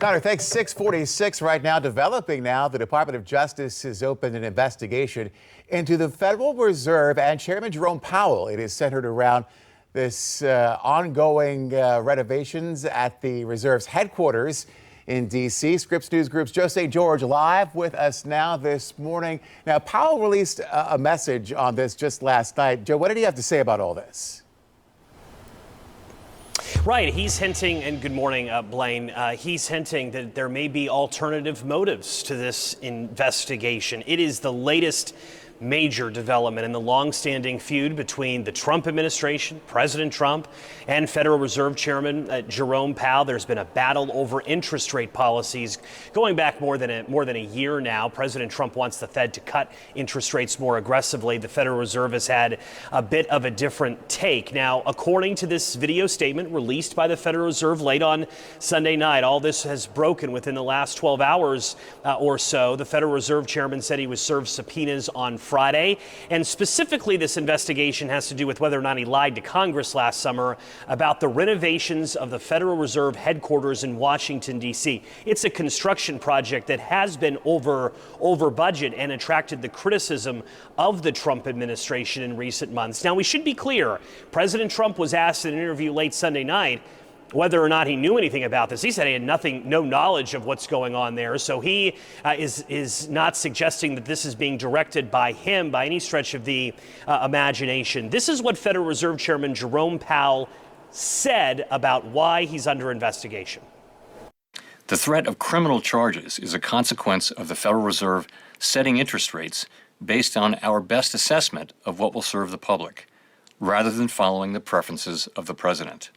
Connor, thanks. 646 right now. Developing now, the Department of Justice has opened an investigation into the Federal Reserve and Chairman Jerome Powell. It is centered around this ongoing renovations at the Reserve's headquarters in D.C. Scripps News Group's Joe St. George live with us now this morning. Now, Powell released a message on this just last night. Joe, what did he have to say about all this? Right. He's hinting, and good morning, Blaine. He's hinting that there may be alternative motives to this investigation. It is the latest major development in the longstanding feud between the Trump administration, President Trump, and Federal Reserve Chairman Jerome Powell. There's been a battle over interest rate policies going back more than a year now. President Trump wants the Fed to cut interest rates more aggressively. The Federal Reserve has had a bit of a different take. Now, according to this video statement released by the Federal Reserve late on Sunday night, all this has broken within the last 12 hours or so. The Federal Reserve Chairman said he was served subpoenas on Friday, and specifically this investigation has to do with whether or not he lied to Congress last summer about the renovations of the Federal Reserve headquarters in Washington, D.C. It's a construction project that has been over budget and attracted the criticism of the Trump administration in recent months. Now, we should be clear. President Trump was asked in an interview late Sunday night whether or not he knew anything about this. He said he had no knowledge of what's going on there. So he is not suggesting that this is being directed by him by any stretch of the imagination. This is what Federal Reserve Chairman Jerome Powell said about why he's under investigation. The threat of criminal charges is a consequence of the Federal Reserve setting interest rates based on our best assessment of what will serve the public, rather than following the preferences of the president.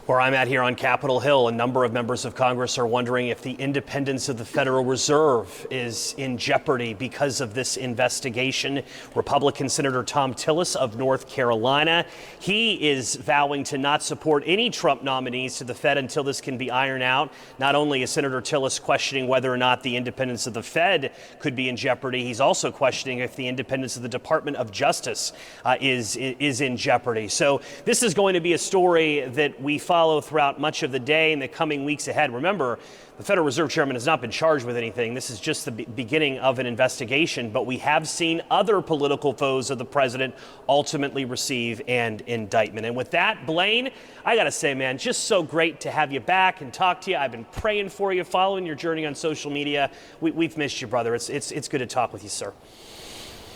Where I'm at here on Capitol Hill, a number of members of Congress are wondering if the independence of the Federal Reserve is in jeopardy because of this investigation. Republican Senator Thom Tillis of North Carolina, he is vowing to not support any Trump nominees to the Fed until this can be ironed out. Not only is Senator Tillis questioning whether or not the independence of the Fed could be in jeopardy, he's also questioning if the independence of the Department of Justice is in jeopardy. So this is going to be a story that we follow throughout much of the day and the coming weeks ahead. Remember, the Federal Reserve Chairman has not been charged with anything. This is just the beginning of an investigation, but we have seen other political foes of the president ultimately receive an indictment. And with that, Blaine, I got to say, man, just so great to have you back and talk to you. I've been praying for you, following your journey on social media. We've missed you, brother. It's good to talk with you, sir.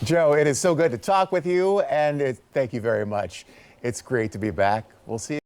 Joe, it is so good to talk with you, and thank you very much. It's great to be back. We'll see you.